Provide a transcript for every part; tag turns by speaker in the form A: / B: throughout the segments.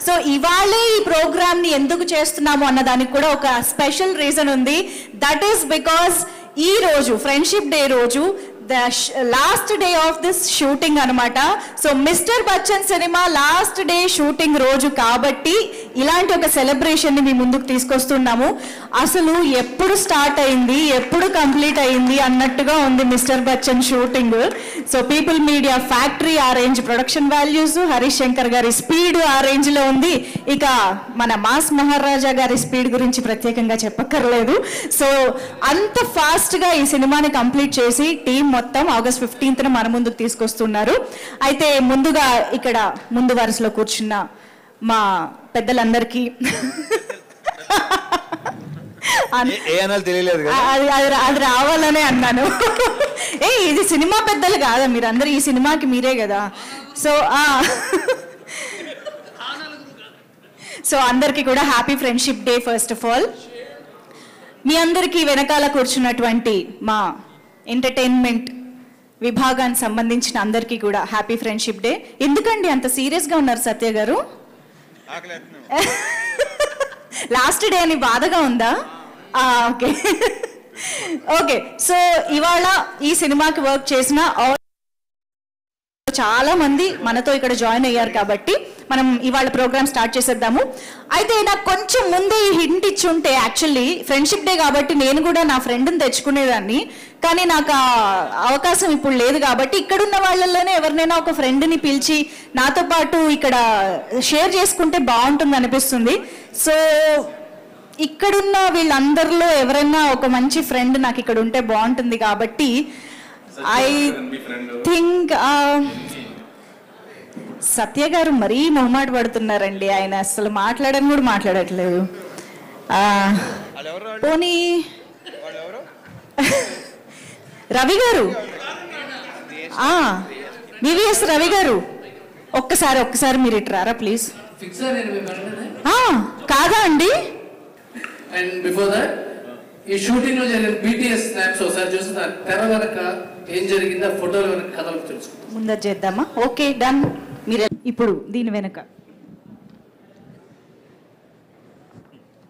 A: So ఇవాళే ఈ ప్రోగ్రామ్ని ఎందుకు చేస్తున్నాము అన్నదానికి కూడా ఒక స్పెషల్ రీజన్ ఉంది. దట్ ఈస్ బికాస్ ఈ రోజు ఫ్రెండ్షిప్ డే రోజు the last day of this shooting అనమాట. So mister Bachchan cinema last day shooting రోజు కాబట్టి ఇలాంటి ఒక సెలబ్రేషన్ని మీ ముందుకు తీసుకొస్తున్నాము. అసలు ఎప్పుడు స్టార్ట్ అయింది, ఎప్పుడు కంప్లీట్ అయింది అన్నట్టుగా ఉంది mister Bachchan shooting. So people media factory ఆ range production values, Harish Shankar గారి స్పీడ్ ఆ రేంజ్లో ఉంది. ఇక మన మాస్ మహారాజా గారి స్పీడ్ గురించి ప్రత్యేకంగా చెప్పక్కర్లేదు. సో అంత ఫాస్ట్గా ఈ సినిమాని కంప్లీట్ చేసి టీం మొత్తం ఆగస్ట్ 15న మన ముందుకు తీసుకొస్తున్నారు. అయితే ముందుగా ఇక్కడ ముందు వరుసలో కూర్చున్న మా పెద్దలందరికీ అది రావాలనే అన్నాను. ఇది సినిమా పెద్దలు కాదా, మీరందరూ ఈ సినిమాకి మీరే కదా. సో అందరికీ కూడా happy friendship day. First of all మీ అందరికీ వెనకాల కూర్చున్నటువంటి మా ఎంటర్టైన్మెంట్ విభాగానికి సంబంధించిన అందరికీ కూడా హ్యాపీ ఫ్రెండ్షిప్ డే. ఎందుకండి అంత సీరియస్గా ఉన్నారు సత్య గారు? లాస్ట్ డే అని బాధగా ఉందా? Okay okay. సో ఇవాళ ఈ సినిమాకి వర్క్ చేసిన చాలా మంది మనతో ఇక్కడ జాయిన్ అయ్యారు కాబట్టి మనం ఇవాళ ప్రోగ్రామ్ స్టార్ట్ చేసేద్దాము. అయితే నాకు కొంచెం ముందే ఈ హింట్ ఇచ్చి ఉంటే యాక్చువల్లీ ఫ్రెండ్షిప్ డే కాబట్టి నేను కూడా నా ఫ్రెండ్ని తెచ్చుకునేదాన్ని. కానీ నాకు ఆ అవకాశం ఇప్పుడు లేదు కాబట్టి ఇక్కడున్న వాళ్ళల్లోనే ఎవరినైనా ఒక ఫ్రెండ్ని పిలిచి నాతో పాటు ఇక్కడ షేర్ చేసుకుంటే బాగుంటుంది అనిపిస్తుంది. సో ఇక్కడున్న వీళ్ళందరిలో ఎవరైనా ఒక మంచి ఫ్రెండ్ నాకు ఇక్కడ ఉంటే బాగుంటుంది కాబట్టి ఐ థింక్ సత్య గారు మరీ మొహమాట పడుతున్నారండి. ఆయన అసలు మాట్లాడని కూడా మాట్లాడట్లేదు. పోనీ రవి గారు, వివిఎస్ రవి గారు, ఒక్కసారి మీరు ఇటు రారా ప్లీజ్. కాదా అండి?
B: అండ్ బిఫోర్ దట్ ఈ షూటింగ్ లో జరిగిన BTS స్నాప్స్ ఒకసారి చూస్తే తెర వెనక ఏం జరిగిందో ఫోటోల వెనక కథలు తెలుసుకుంటాం.
A: ముందర చేద్దామా? Okay done. మీరు ఇప్పుడు దీని వెనక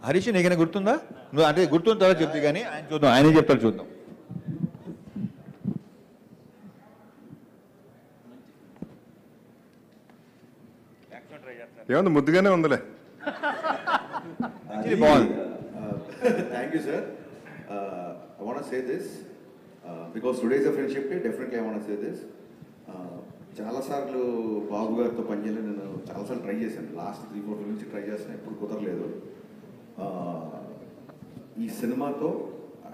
C: హరీష్ నీకైనా గుర్తుందా? నువ్వు అంటే గుర్తున్న తర్వాత చెప్తే కానీ ఆయన చూద్దాం, ఆయనే చెప్తారు చూద్దాం.
D: ఏముంది ముద్దుగానే ఉందిలే.
C: బాగుంది.
E: Thank you, sir. I want to say this because today is a friendship day. Definitely, I want to say this. చాలాసార్లు బాబు గారితో పనిచేయాలి. నేను చాలాసార్లు ట్రై చేశాను. లాస్ట్ 3-4 నుంచి ట్రై చేస్తాను, ఎప్పుడు కుదరలేదు. ఈ సినిమాతో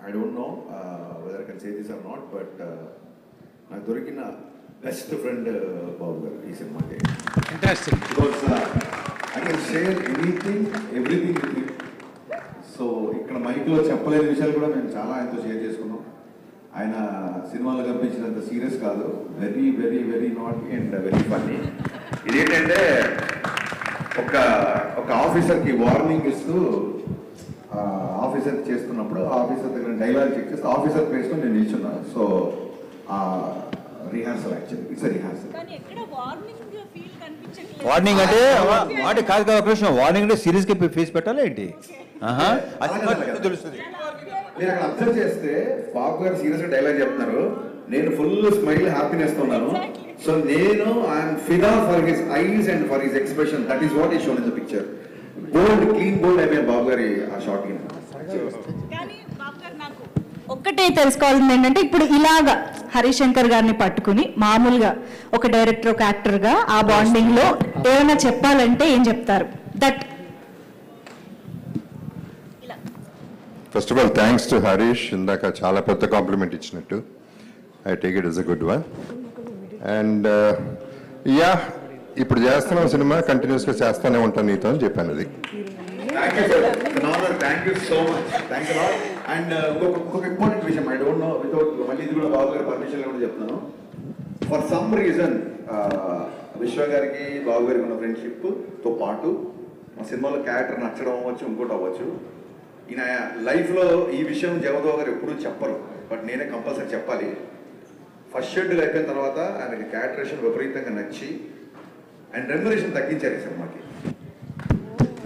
E: I don't know whether I can say this or not, but నాకు దొరికిన బెస్ట్ ఫ్రెండ్ బాబు గారు ఈ సినిమాకి. Because I can share anything everything with you. So ఇక్కడ మైక్లో చెప్పలేని విషయాలు కూడా మేము చాలా ఆయనతో షేర్ చేసుకున్నాం. ఆయన సినిమాలో కనిపించినంత సీరియస్ కాదు, very very very naughty and very funny. ఇదేంటంటే ఒక ఆఫీసర్కి వార్నింగ్ ఇస్తూ ఆఫీసర్ చేస్తున్నప్పుడు ఆఫీసర్ దగ్గర డైలాగ్ చెక్ చేస్తే ఆఫీసర్ ప్లేస్లో నేను నిల్చున్నా. So rehearsal actually it's rehearsal.
C: Warning అంటే కాదు కదా కృష్ణ, వార్నింగ్ అంటే సీరియస్ గా ఫేస్ పెట్టాలి ఏంటి? తెలుస్తుంది.
E: మీరు అక్కడ అబ్జర్వ్ చేస్తే బాబు గారు సీరియస్ గా డైలాగ్ చెప్తున్నారు, నేను ఫుల్ స్మైల్ హ్యాపీనెస్ తో ఉన్నాను. సో నేను ఐఎమ్ ఫిదా for his eyes and for his expression. That is what is shown in the picture. Bold clean bold అయిపోయింది బాబు గారి ఆ షాట్ కి.
A: ఒక్కటే తెలుసుకోవాల్సింది ఏంటంటే ఇప్పుడు ఇలాగా హరీష్ శంకర్ గారిని పట్టుకుని మామూలుగా ఒక డైరెక్టర్ ఒక యాక్టర్ గా ఆ బాండింగ్ లో ఏమైనా చెప్పాలంటే ఏం చెప్తారు? That
D: first of all thanks to Harish. ఇందాక చాలా పెద్ద కాంప్లిమెంట్ ఇచ్చినట్టు. I take it is a good one. And yeah ఇప్పుడు చేస్తున్న సినిమా కంటిన్యూస్గా చేస్తూనే ఉంటాను నీతో అని చెప్పాను. అది
E: thank you sir. Thank you so much. Thank you lot. And ఇంకొక ఇంపార్టెంట్ విషయం, ఐ డోంట్ నో వితౌట్ మళ్ళీ ఇది కూడా బాబు గారి పర్మిషన్ కూడా చెప్తున్నాను. ఫర్ సమ్ రీజన్ విశ్వ గారికి బాబు గారికి ఉన్న ఫ్రెండ్షిప్తో పాటు మా సినిమాలో క్యారెక్టర్ నచ్చడం అవ్వచ్చు, ఇంకోటి అవ్వచ్చు. ఈయన లైఫ్లో ఈ విషయం జగదో గారు ఎప్పుడూ చెప్పరు, బట్ నేనే కంపల్సరీ చెప్పాలి. ఫస్ట్ షెడ్యూల్ అయిపోయిన తర్వాత ఆయనకి క్యారెక్టరేషన్ విపరీతంగా నచ్చి అండ్ రెమ్యునరేషన్ తగ్గించారు ఈ సినిమాకి.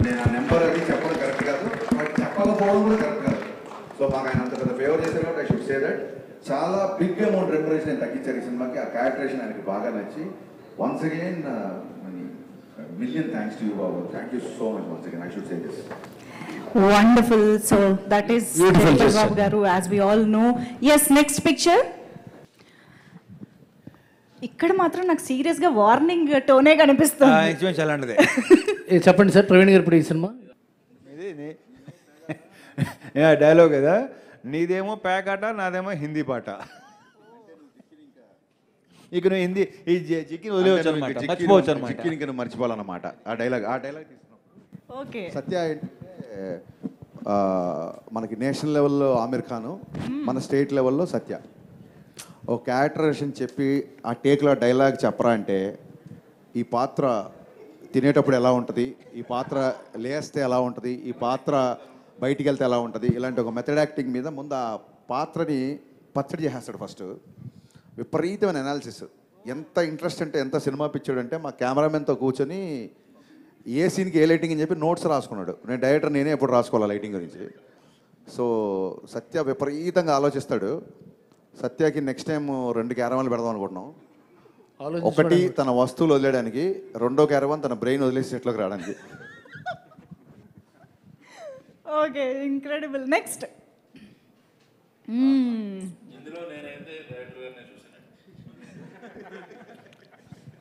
E: నేను ఆ నెంబర్ అది చెప్పడం కరెక్ట్ కాదు, బట్ చెప్పకపోవడం కూడా కరెక్ట్ కాదు. సో మాకు ఆయన అంత పెద్ద ఫేవర్ చేశారు కాబట్టి ఐ షుడ్ సే దట్. చాలా బిగ్ అమౌంట్ రెమ్యునరేషన్ ఆయన తగ్గించారు ఈ సినిమాకి. ఆ క్యారెక్టరేషన్ ఆయనకి బాగా నచ్చి once again million thanks to you, Babu. Thank you so much once again. I should say this.
A: Wonderful. So that is
B: Beautiful gesture.
A: Babu Garu, as we all know. Yes, next picture. ఇక్కడ మాత్రం నాకు serious గా warning టోనే కనిపిస్తుంది.
C: అలాంటిదే
B: చెప్పండి sir, Praveen గారు ఇప్పుడు ఈ సినిమా
C: డైలాగ్ కదా, నీదేమో ప్యాకాట నాదేమో హిందీ పాట. ఇక నువ్వు హిందీ ఈ చిక్కిని వదిలేవచ్చు అనమాట, మర్చిపోవచ్చు అనమాట.
E: చిక్కిని ఇంకా మర్చిపోవాలన్నమాట ఆ డైలాగ్ తీసుకున్నాం.
A: ఓకే.
E: సత్య అంటే మనకి నేషనల్ లెవెల్లో ఆమిర్ ఖాన్, మన స్టేట్ లెవెల్లో సత్య. ఓ క్యారెక్టరేషన్ చెప్పి ఆ టేక్లో డైలాగ్ చెప్పరా అంటే ఈ పాత్ర తినేటప్పుడు ఎలా ఉంటుంది, ఈ పాత్ర లేస్తే ఎలా ఉంటుంది, ఈ పాత్ర బయటికి వెళ్తే ఎలా ఉంటుంది, ఇలాంటి ఒక మెథడ్ యాక్టింగ్ మీద ముందు ఆ పాత్రని పచ్చడి చేసేస్తాడు ఫస్ట్. విపరీతమైన అనాలిసిస్. ఎంత ఇంట్రెస్ట్ అంటే ఎంత సినిమా పిచ్చాడు అంటే మా కెమెరామెన్తో కూర్చొని ఏ సీన్కి ఏ లైటింగ్ అని చెప్పి నోట్స్ రాసుకున్నాడు. నేను డైరెక్టర్ నేనే ఎప్పుడు రాసుకోవాలి లైటింగ్ గురించి. సో సత్య విపరీతంగా ఆలోచిస్తాడు. సత్యకి నెక్స్ట్ టైం 2 క్యారవాన్లు పెడదాం అనుకుంటున్నాం. ఒకటి తన వస్తువులు వదిలేయడానికి, 2వ క్యారవాన్ తన బ్రెయిన్ వదిలేసి సెట్లోకి రావడానికి.
A: Okay, incredible. నెక్స్ట్.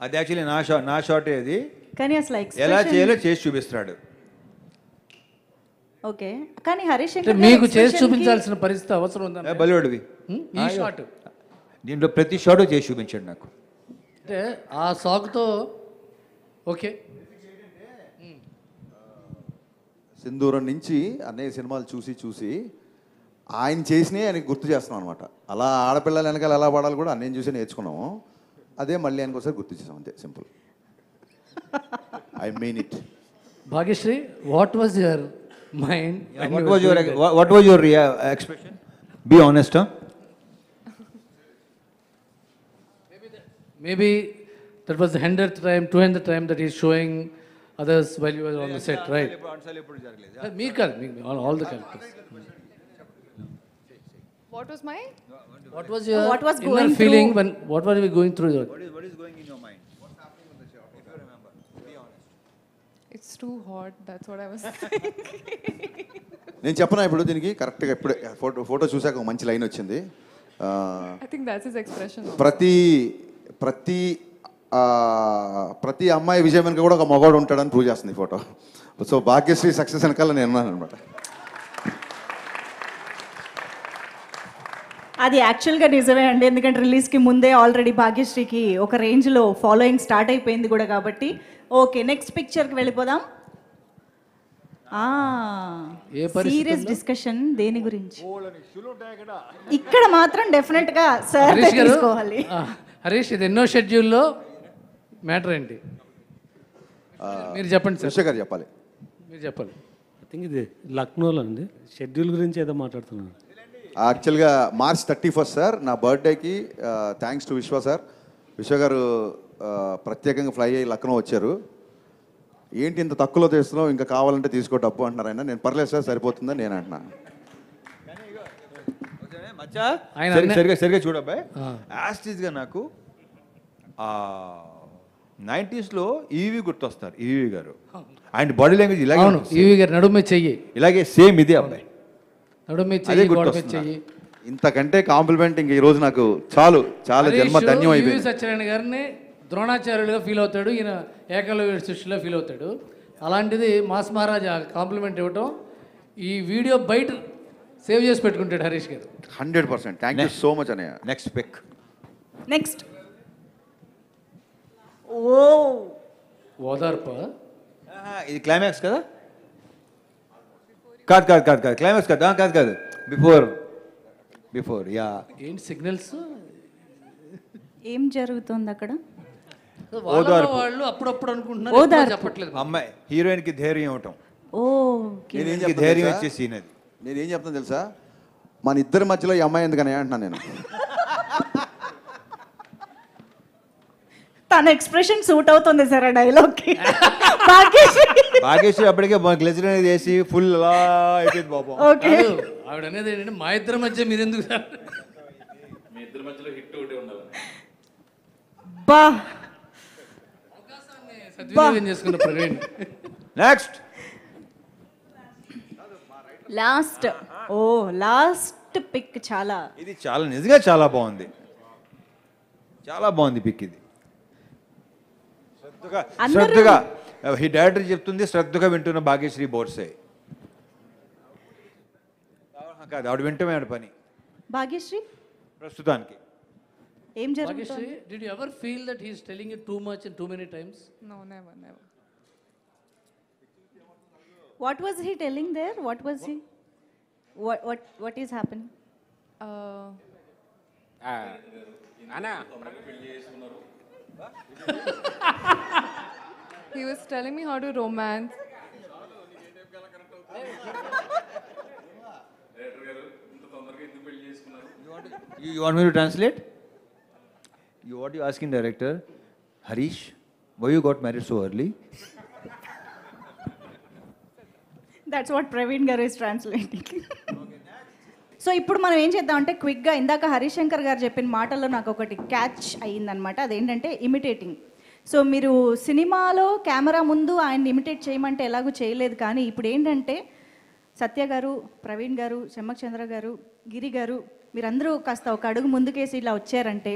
C: అది యాక్చువల్లీ నా షాటే అది,
A: కానీ అసలు
C: ఎలా చేయాలో చేసి చూపిస్తున్నాడు.
A: ఓకే, కానీ హరీష్
B: మీకు చేసి చూపించాల్సిన పరిస్థితి అవసరం ఉందా?
C: బలివాడివి
B: ఈ షాట్
C: దీంట్లో ప్రతి షాట్ చేసి చూపించాడు నాకు.
B: అంటే ఆ సాగుతో ఓకే.
E: సింధూరం నుంచి అన్నయ్య సినిమాలు చూసి ఆయన చేసినవి ఆయనకి గుర్తు చేస్తున్నాం అనమాట. అలా ఆడపిల్లల వెనకాల ఎలా పాడాలి కూడా అన్నయ్యని చూసి నేర్చుకున్నాము. అదే మళ్ళీ ఆయనకు ఒకసారి గుర్తు చేసాం, అంతే, simple. I mean it.
B: Bhagyashree, what was your mind?
C: What was your expression? Be honest, huh?
B: Maybe that was the 100th time, 200th time that he's showing others while you were on the set, right? Me all the characters.
F: What was my?
B: What was your
A: What was
B: inner
A: going
B: feeling
A: through?
B: when what were we going through?
C: What is going in your mind? What's happening on the shot? If you remember, be honest.
F: It's too hot. That's what I was saying.
E: నేను చెప్పనా ఇప్పుడు దీనికి కరెక్ట్గా ఇప్పుడే photo చూసాక ఒక మంచి line వచ్చింది.
F: I think that's his expression.
E: ప్రతి అమ్మాయి విజయం వెనుక కూడా ఒక మగవాడు ఉంటాడని ప్రూవ్ చేస్తుంది ఈ ఫోటో. సో భాగ్యశ్రీ సక్సెస్ వెనకాల నేను ఉన్నాను అనమాట.
A: అది యాక్చువల్గా నిజమే అండి, ఎందుకంటే రిలీజ్కి ముందే ఆల్రెడీ భాగ్యశ్రీకి ఒక రేంజ్లో ఫాలోయింగ్ స్టార్ట్ అయిపోయింది కూడా కాబట్టి. ఓకే, నెక్స్ట్ పిక్చర్కి వెళ్ళిపోదాం. సీరియస్ డిస్కషన్ దేని గురించి? ఇక్కడ మాత్రం డెఫినెట్గా సార్ తీసుకోవాలి.
B: హరీష్, ఇది ఎన్నో షెడ్యూల్లో మ్యాటర్ ఏంటి? మీరు చెప్పండి సార్.
E: శేష గారు చెప్పాలి.
B: మీరు చెప్పాలి.
G: ఐ థింక్ ఇది లక్నోలో ఉంది. షెడ్యూల్ గురించి ఏదో మాట్లాడుతున్నాను.
E: యాక్చువల్గా March 31st సార్, నా బర్త్డేకి థ్యాంక్స్ టు విశ్వ సార్. విశ్వ గారు ప్రత్యేకంగా ఫ్లై అయ్యి లక్నో వచ్చారు. ఏంటి ఇంత తక్కువలో తెస్తున్నావు, ఇంకా కావాలంటే తీసుకో డబ్బు అంటున్నారు ఆయన. నేను పర్లేదు సార్ సరిపోతుందని నేను అంటున్నా.
C: సరిగా చూడబ్బాయి, యాస్టీస్గా నాకు 90sలో ఈవీ గుర్తొస్తారు. ఈవీ గారు ఆయన బాడీ లాంగ్వేజ్ ఇలాగే,
B: ఈవీ గారు నడుమే చెయ్యి
C: ఇలాగే సేమ్ ఇదే అబ్బాయి,
B: నడుమే చెయ్యి.
E: ఇంతకంటే కాంప్లిమెంట్ ఇంక ఈరోజు నాకు చాలు, చాలా జన్మ ధన్యం అయిపోయింది.
B: సత్యనారాయణ గారిని ద్రోణాచార్యులుగా ఫీల్ అవుతాడు, ఈయన ఏకలవ్య సృష్టిలో ఫీల్ అవుతాడు. అలాంటిది మాస్ మహారాజ్ కాంప్లిమెంట్ ఇవ్వటం, ఈ వీడియో బయట సేవ్ చేసి పెట్టుకుంటాడు Harish garu.
E: 100%. Thank you so much అన్నయ్య.
C: Next pic.
A: నెక్స్ట్.
B: ఓదార్ప.
C: ఇది క్లైమాక్స్ కదా? కాదు క్లైమాక్స్ కాదు. బిఫోర్ యా.
B: ఏంటి సిగ్నల్స్?
A: ఏం జరుగుతుంది అక్కడ?
B: వాళ్ళు అప్పుడప్పుడు అనుకుంటున్నారు, చెప్పట్లేదు.
C: అమ్మాయి హీరోయిన్ కి ధైర్యం ఇవ్వటం.
E: ధైర్యం
C: ఇచ్చే సీన్ అది.
E: నేనేం చెప్తాను తెలుసా, మన ఇద్దరి మధ్యలో ఈ అమ్మాయి ఎందుకని అంటున్నాను నేను.
A: తన ఎక్స్ప్రెషన్ సూట్ అవుతుంది సార్ ఆ డైలాగ్కి.
C: భాగ్యశ్రీ అప్పటికే గ్లెజర్ అనేది వేసి ఫుల్ అలా అయిపోయింది పాపం.
A: ఓకే
B: ఆవిడ అనేది ఏంటంటే మా ఇద్దరి మధ్య మీరు ఎందుకు సార్
H: మీ ఇద్దరి మధ్యలో హిట్ ఒకటి ఉండాలి.
A: బా
B: సద్వినియోగం చేసుకున్న ప్రవీణ్.
C: నెక్స్ట్
A: లాస్ట్ పిక్ చాలా
C: ఇది చాలా నిజంగా చాలా బాగుంది, చాలా బాగుంది పిక్ ఇది. శ్రద్ధగా ఈ డైరెక్టర్ చెప్తుంది, శ్రద్ధగా వింటున్న భాగ్యశ్రీ బోర్సే కాదు, ఆవిడ వింటమే ఆవిడ పని
A: భాగ్యశ్రీ
C: ప్రస్తుతానికి.
A: ఏం
B: Bhagyashree,
A: జరుగుతుంది?
B: did you ever feel that he is telling you too much and too many times?
F: No, never, never.
A: What was he telling there? What was he? What is happening?
F: He was telling me how to romance.
C: You want me to translate? What you asking director? Harish, why you got married so early?
A: That's what Praveen garu is translating. So ఇప్పుడు మనం ఏం చేద్దామంటే క్విక్గా ఇందాక హరీష్ శంకర్ గారు చెప్పిన మాటల్లో నాకు ఒకటి క్యాచ్ అయ్యిందనమాట. అదేంటంటే ఇమిటేటింగ్. సో మీరు సినిమాలో కెమెరా ముందు ఆయన ఇమిటేట్ చేయమంటే ఎలాగూ చేయలేదు, కానీ ఇప్పుడు ఏంటంటే సత్య గారు, ప్రవీణ్ గారు, చెమ్మక్ చంద్ర గారు, గిరి గారు మీరందరూ కాస్త ఒక అడుగు ముందుకేసి ఇలా వచ్చారంటే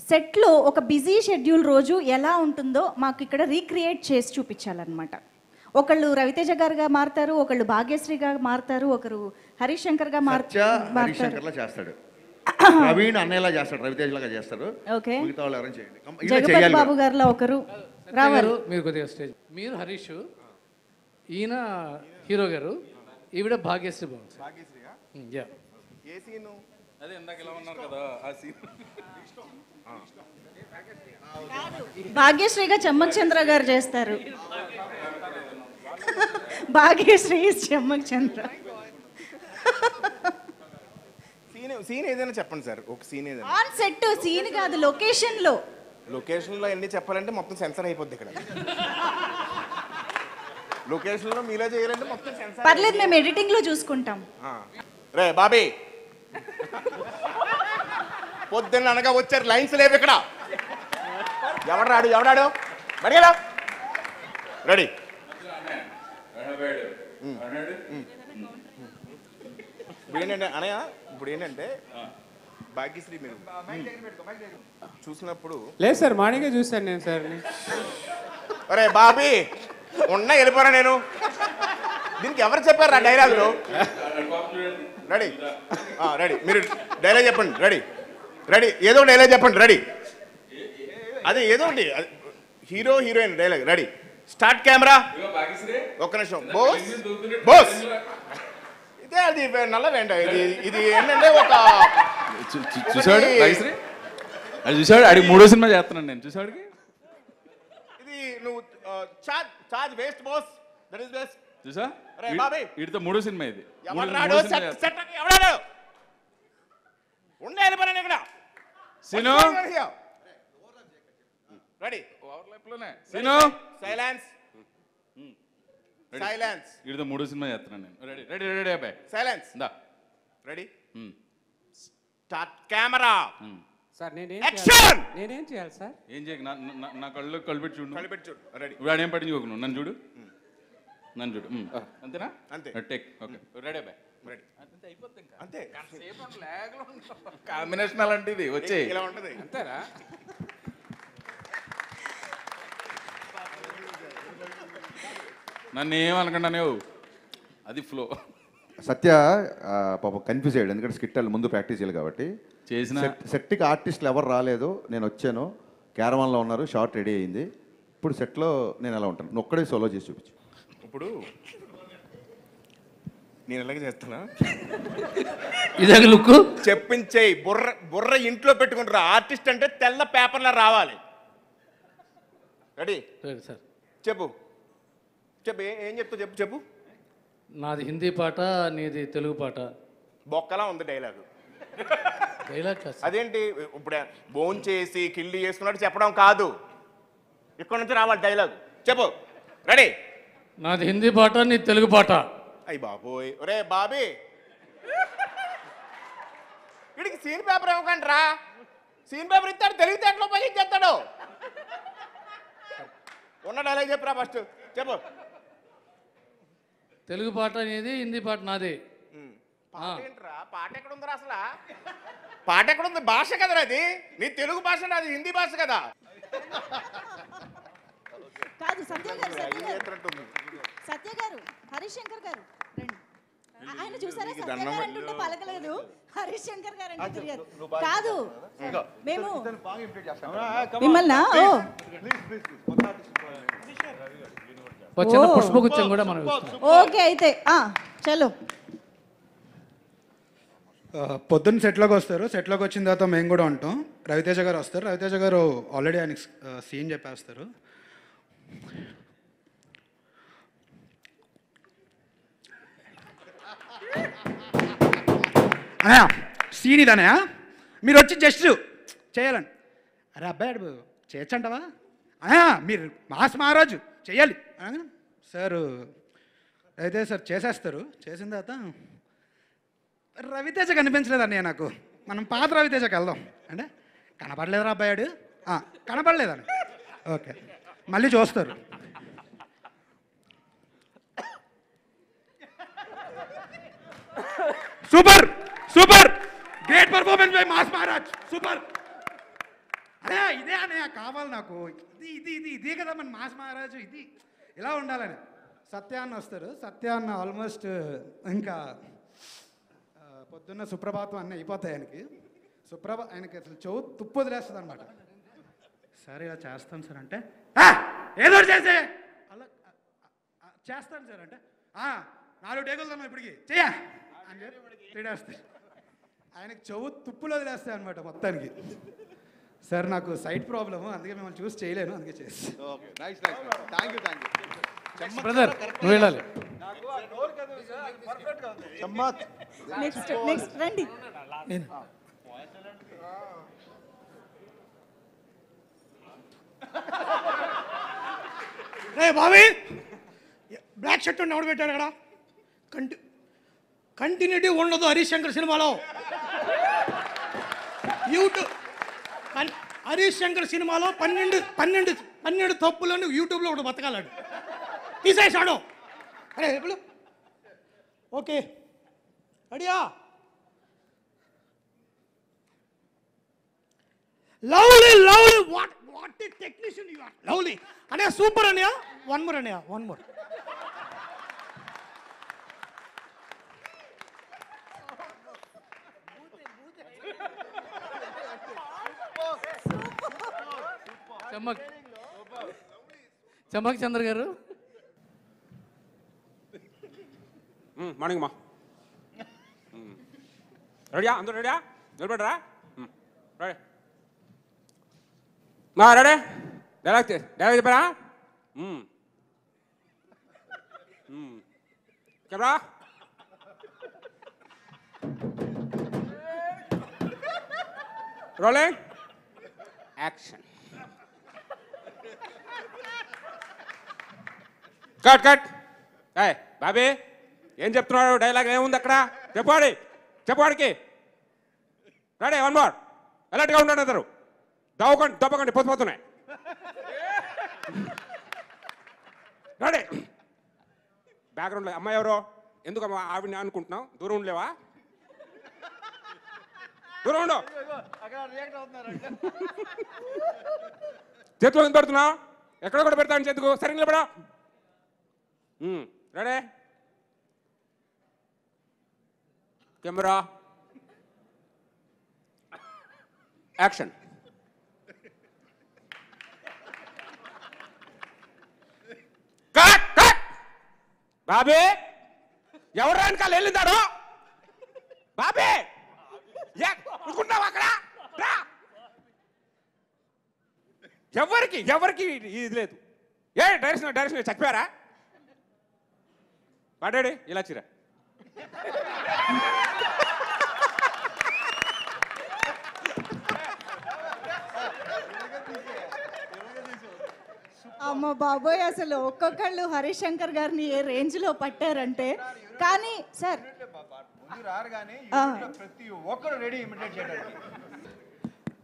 A: సెట్లో ఒక బిజీ షెడ్యూల్ రోజు ఎలా ఉంటుందో మాకు ఇక్కడ రీక్రియేట్ చేసి చూపించాలన్నమాట. ఒకళ్ళు రవితేజ గారుగా మారుతారు, ఒకళ్ళు భాగ్యశ్రీగా మారుతారు, ఒకరు హరీష్ శంకర్గా
E: హరీష్ శంకర్లా చేస్తాడు, ప్రవీణ్ అన్నయ్యలా చేస్తాడు, రవితేజలాగా చేస్తారు.
A: ఓకే,
E: మిగతా వాళ్ళు ఎవరైనా చేయండి. ఇలా
A: జగపతి
E: చేయాలి
A: బాబు గారిలో ఒకరు రావాలి.
B: మీరు కొద్దిగా స్టేజ్, మీరు హరీష్, ఈయన హీరో గారు, ఈవిడ భాగ్యశ్రీ బాగుంది. యా
E: ఏ సీను?
H: అదే ఇందాక ఎలా ఉన్నారు కదా ఆ సీన్.
A: భాగ్యశ్రీగా చెమ్మక్ చంద్ర గారు చేస్తారు. భాగ్యశ్రీ చెమ్మక్ చంద్ర.
I: సీన్ ఏదైనా చెప్పండి సార్, ఒక సీన్ ఏదైనా.
A: ఆన్ సెట్ సీన్ కాదు, లొకేషన్ లో.
I: లొకేషన్ లో ఎన్ని చెప్పాలంటే మొత్తం సెన్సర్ అయిపోద్ది ఇక్కడ. లొకేషన్ లో మీలో చేయాలంటే మొత్తం సెన్సర్.
A: పర్లేదు, మేము ఎడిటింగ్ లో చూసుకుంటాం.
I: రే బాబీ, పొద్దున్న అనగా వచ్చారు, లైన్స్ లేవు ఇక్కడ. ఎవడాడు బడిగడా రెడీ. ఇప్పుడు ఏంటంటే అనయ్య, ఇప్పుడు ఏంటంటే భాగ్యశ్రీ మీరు చూసినప్పుడు
G: లేదు సార్, మార్నింగే చూశాను నేను సార్.
I: అరే బాబీ ఉన్నా వెళ్ళిపోరా నేను. దీనికి ఎవరు చెప్పారు ఆ డైలాగులు? రెడీ రెడీ, మీరు డైలాగ్ చెప్పండి. రెడీ ఏదో డైలాగ్ చెప్పండి. రెడీ, అదే ఏదో ఒకటి, hero heroine dialogue. Ready, start camera. ఒక్క నిమిషం. బోస్ ఇదే అది నల్ల వెంట. ఇది ఏంటంటే ఒక
H: చూసాడు భాగ్యశ్రీ, అది చూసాడు. అడిగి 3వ సినిమా చేస్తున్నాను నేను. చూసాడుకి
I: ఇది నువ్వు charge waste boss, that is best.
H: చూసా వీటితో 3వ సినిమా ఇది.
I: ఎవడాడు ఉండే వెళ్ళిపోయాను ఇక్కడ.
H: Scene
I: ready,
H: scene
I: silence.
H: వీటితో 3వ సినిమా చేస్తున్నాను నేను. రెడీ అబ్బాయి,
I: సైలెన్స్.
H: దా
I: ready, start camera.
G: Sir
I: action.
G: నేనేం చేయాలి సార్?
H: ఏం చేయకు, నా కళ్ళు కలిపెట్టి చూడు.
I: చూడు. రెడీ,
H: ఇప్పుడు ఆడేం పట్టించుకోకు, నువ్వు నన్ను చూడు. అంతేనా?
I: అంతే.
H: టేక్. ఓకే, రెడీ అబ్బాయి.
I: రెడీ,
H: అంతే అయిపోద్ది. ఇంకా
I: అంతే.
H: కాంబినేషన్ అలాంటిది వచ్చే
I: ఇలా ఉంటది.
G: అంతేనా?
H: నన్ను ఏమనకుండా అది ఫ్లో.
E: సత్య పాపం కన్ఫ్యూజ్ అయ్యాడు, ఎందుకంటే స్కిట్ ముందు ప్రాక్టీస్ చేయాలి కాబట్టి.
H: చేసిన
E: సెట్కి ఆర్టిస్టులు ఎవరు రాలేదు, నేను వచ్చాను, క్యారవాన్లో ఉన్నారు, షార్ట్ రెడీ అయింది. ఇప్పుడు సెట్లో నేను ఎలా ఉంటాను, నువ్వు ఒక్కడే సోలో చేసి చూపించు.
I: ఇప్పుడు నేను ఎలాగ చేస్తున్నా,
B: ఇదే లుక్
I: చెప్పించేయి. బుర్ర ఇంట్లో పెట్టుకుంటారు. ఆర్టిస్ట్ అంటే తెల్ల పేపర్లో రావాలి. Ready,
B: sir.
I: చెప్పు ఏం చెప్తావు చెప్పు.
B: నాది హిందీ పాట, నీది తెలుగు పాట.
I: బొక్కలా ఉంది డైలాగు. అదేంటి ఇప్పుడు బోన్ చేసి కిల్లి చేసుకున్నట్టు చెప్పడం కాదు, ఇక్కడ నుంచి రావాలి డైలాగ్. చెప్పు. రెడీ,
B: నాది హిందీ పాట, నీ తెలుగు పాట.
I: అయ్యి బాబోయ్, ఒరే బాబీ, వీడికి సీన్ పేపర్ ఇవ్వకండి రా. సీన్ పేపర్ ఇస్తాడు, తెలివితేటలో ఉపయోగించేస్తాడు. ఉన్న డైలాగ్ చెప్పురా ఫస్ట్, చెప్పు.
B: తెలుగు పాట అనేది, హిందీ పాట నాది.
I: పాట ఏంట్రా? పాట ఎక్కడ ఉందిరా అసలు? పాట ఎక్కడ ఉంది? భాష కదరా అది. నీ తెలుగు భాష, అది హిందీ భాష కదా.
J: కాదు సత్య గారు, సత్య గారు, హరీష్ శంకర్ గారు రండి. ఆయన చూసారా, సత్య గారు అంటుంటే పలకలేదు, హరీష్ శంకర్ గారు అంటే తిరిగారు. కాదు మేము మిమ్మల్ని
B: చిన్న పుష్పగుచ్చం కూడా మనం
J: ఓకే అయితే చలో.
K: పొద్దున్న సెట్లోకి వస్తారు, సెట్లోకి వచ్చిన తర్వాత మేము కూడా ఉంటాం. రవితేజ గారు వస్తారు, రవితేజ గారు ఆల్రెడీ ఆయనకి సీన్ చెప్పేస్తారు. అన్నయ్య సీన్ ఇదనయా, మీరు వచ్చి జస్ట్ చేయాలని. అరే అబ్బాయి అడు చేయొచ్చంటవా అన్నయ్య, మీరు మాస్ మహారాజు చేయాలి సార్. అయితే సార్ చేసేస్తారు. చేసిన తర్వాత రవితేజ కనిపించలేదు అన్నయ్య నాకు. మనం పాత రవితేజకి వెళ్దాం అంటే, కనపడలేదురా అబ్బాయాడు, కనపడలేదని. ఓకే మళ్ళీ చూస్తారు. Super super, great performance by mass Maharaj, super. అదే ఇదే అన్నయ్య కావాలి నాకు. ఇది ఇది ఇది ఇదే కదా మన మాస్ మహారాజు, ఇది ఇలా ఉండాలని. సత్యాన్న వస్తారు. సత్యాన్న ఆల్మోస్ట్ ఇంకా పొద్దున్న సుప్రభాతం అన్నీ అయిపోతాయి ఆయనకి. ఆయనకి అసలు చెవు తుప్పు వదిలేస్తుంది అనమాట. సార్ ఇలా చేస్తాను సార్ అంటే, ఏదో చేసే అలా చేస్తాను సార్ అంటే, 4 టేకులు తన్నాం ఇప్పటికి చెయ్య అని చెప్పి తిడేస్తాయి. ఆయనకి చెవు తుప్పులు వదిలేస్తాయి అనమాట మొత్తానికి. సార్ నాకు సైట్ ప్రాబ్లము, అందుకే మిమ్మల్ని చూసి చేయలేను, అందుకే చేసి.
B: బ్రదర్ నువ్వు వెళ్ళాలి.
J: నెక్స్ట్ రండి.
L: రే బాబీ, బ్లాక్ షర్ట్ ఎవడు పెట్టాడు అక్కడ? కంటిన్యూటీ ఉండదు హరీష్ శంకర్ సినిమాలో. యూట్యూబ్ హరీష్ శంకర్ సినిమాలో 12 తప్పులను యూట్యూబ్లో ఒకటి బతకాలాడు, తీసేసాడు. అరే ఎప్పుడు ఓకే అడియా. Lovely lovely, what a technician you are. Lovely అనే సూపర్ అన్నయ్య. వన్ మోర్ అన్నయ్య, వన్ మోర్.
B: చమ్మక్ చంద్ర గారు.
M: మార్నింగ్ మా రెడీయా? అందరూ రెడీయా? నిలబడరా? రెడీ మా రెడీ. డైలాగ్ చెప్పారా? Camera rolling action. Cut cut. Bobby ఏం చెప్తున్నాడు? డైలాగ్ ఏముంది అక్కడ? చెప్పాడికి. Ready, one more. అలర్ట్గా ఉండండి అందరు. దప్పకండి పొద్దుపోతున్నాయి. రెడీ. బ్యాక్గ్రౌండ్లో అమ్మాయి ఎవరో? ఎందుకు ఆవిడని అనుకుంటున్నావు? దూరం ఉండలేవా? దూరం ఉండు. చేతిలో ఎంత పెడుతున్నావు? ఎక్కడ కూడా పెడతాను చేతుకు. సరే నిలబడా. Ready, camera action. Cut cut. Bobby ఎవరు వెనకాల వెళ్ళిందాడు? బాబీ అనుకుంటావు అక్కడ? ఎవరికి ఇది లేదు. డైరెక్షన్ చచ్చిపోయారా? పాడాడి ఇలా చిరా.
J: అమ్మ బాబోయ్, అసలు ఒక్కొక్కళ్ళు హరీష్ శంకర్ గారిని ఏ రేంజ్లో పట్టారంటే. కానీ సార్
C: ప్రతి ఒక్కరు రెడీ ఇమిటేట్ చేయడానికి.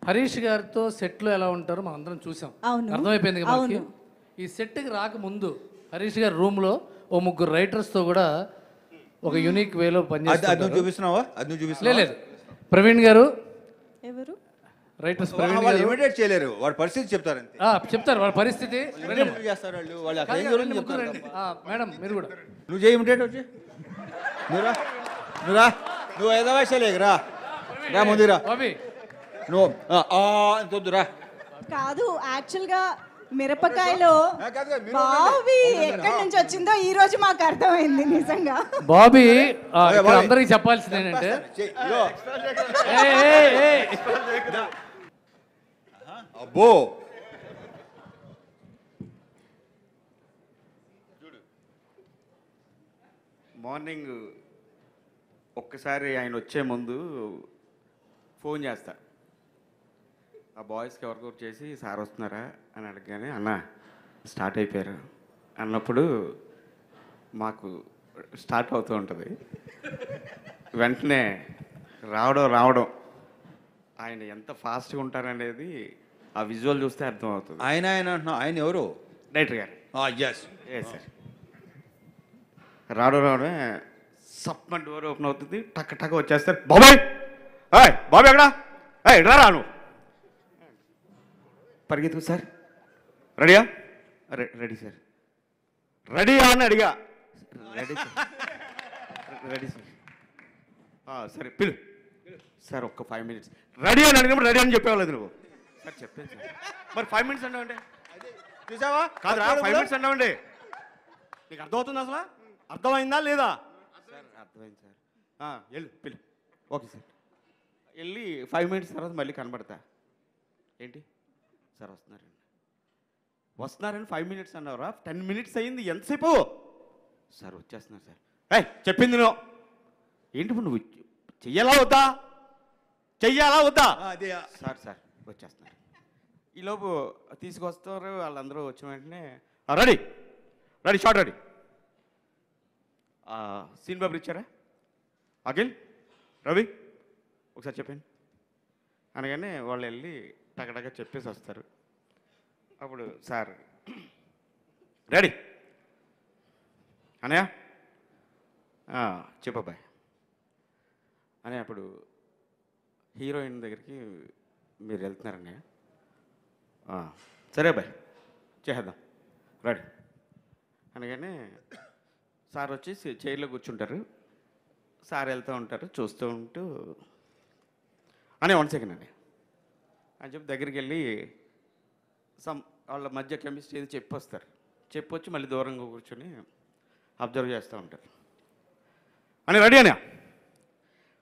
B: హరీష్ గారితో సెట్లో ఎలా ఉంటారో మనం అందరం చూసాం,
J: అవును.
B: అర్థమైపోయింది కదా మనకి. ఈ సెట్కి రాకముందు హరీష్ గారి రూమ్లో ఓ 3 రైటర్స్తో కూడా ఒక యూనిక్ వేలో పనిచేస్తారు.
C: చూపిస్తున్నావా? అది నువ్వు చూపిస్తున్నా?
B: లేదు, ప్రవీణ్ గారు
J: ఎవరు
B: రైటర్స్
C: వాళ్ళు ఇమిటేట్ చేయలేరు, వాడి పరిస్థితి చెప్తారు అంతే.
B: చెప్తారు వాళ్ళ పరిస్థితి.
C: చేస్తారు వాళ్ళు అక్కడ ఏం జరుగుతుంది చెప్తారు.
B: మేడం మీరు కూడా
C: నువ్వు చేయి ఇమిటేట్ వచ్చి నువ్వు ఏదో వయసులేక రా ముందురా నువ్వు వద్దురా.
J: కాదు, యాక్చువల్గా మిరపకాయలో బాబీ ఎక్కడి నుంచి వచ్చిందో ఈ రోజు మాకు అర్థమైంది నిజంగా.
B: బాబీ అందరికి చెప్పాల్సింది ఏంటంటే,
C: అబ్బో
N: మార్నింగ్ ఒక్కసారి ఆయన వచ్చే ముందు ఫోన్ చేస్తా, ఆ బాయ్స్కి ఎవరికొకరు చేసి సార్ వస్తున్నారా అని అడగగానే అన్న స్టార్ట్ అయిపోయారు అన్నప్పుడు మాకు స్టార్ట్ అవుతూ ఉంటుంది. వెంటనే రావడం ఆయన ఎంత ఫాస్ట్గా ఉంటారనేది ఆ విజువల్ చూస్తే అర్థమవుతుంది.
C: ఆయన అంటున్నావు, ఆయన ఎవరు?
N: డైరెక్టర్ గారు.
C: Yes
N: sir. రావడమే సప్మన్ డోర్ ఓపెన్ అవుతుంది, టక్ టక్ వచ్చేస్తారు. బాబాయ్ బాబాయ్ ఎక్కడా? ఎట్లా రాను పరిగెత్తు సార్. రెడీయా? Ready sir. రెడీయా అని అడిగా. Ready sir. Ready sir. సరే పిలు సార్, ఒక్క 5 minutes. రెడీ అని అడిగినప్పుడు రెడీ అని చెప్పేవాళ్ళది నువ్వు. సార్ చెప్పాను సార్. మరి 5 minutes అన్నావండి,
C: చూసావా?
N: కాదురా 5 minutes అన్నావండి. నీకు అర్థమవుతుంది అసలు? అర్థమైందా లేదా? సార్ అర్థమైంది సార్. వెళ్ళు పిలు. Okay sir. వెళ్ళి 5 minutes తర్వాత మళ్ళీ కనబడతా. ఏంటి సార్ వస్తున్నారని 5 minutes అన్నావురా? 10 minutes అయింది, ఎంతసేపు? సార్ వచ్చేస్తున్నారు సార్. చెప్పింది నువ్వు ఏంటి ఇప్పుడు నువ్వు చెయ్యాలా వద్దా? సార్ వచ్చేస్తున్నారు. ఈలోపు తీసుకొస్తారు వాళ్ళందరూ వచ్చిన వెంటనే ready shot ready. Scene paper ఇచ్చారా? అఖిల్, రవి ఒకసారి చెప్పండి అనగానే వాళ్ళు వెళ్ళి టగటగా చెప్పేసి వస్తారు. అప్పుడు సార్ రెడీ అనయా చెప్పబ్బాయ్ అని. అప్పుడు హీరోయిన్ దగ్గరికి మీరు వెళ్తున్నారన్నయ్య. సరే అబ్బాయి చేద్దాం రెడీ అనగానే సార్ వచ్చి చైర్లో కూర్చుంటారు. సార్ వెళ్తూ ఉంటారు, చూస్తూ ఉంటూ అనే 1 second అని చెప్పి దగ్గరికి వెళ్ళి వాళ్ళ మధ్య కెమిస్ట్రీ ఏది చెప్పొస్తారు. చెప్పొచ్చి మళ్ళీ దూరంగా కూర్చొని అబ్జర్వ్ చేస్తూ ఉంటారు. అని రెడీ అనే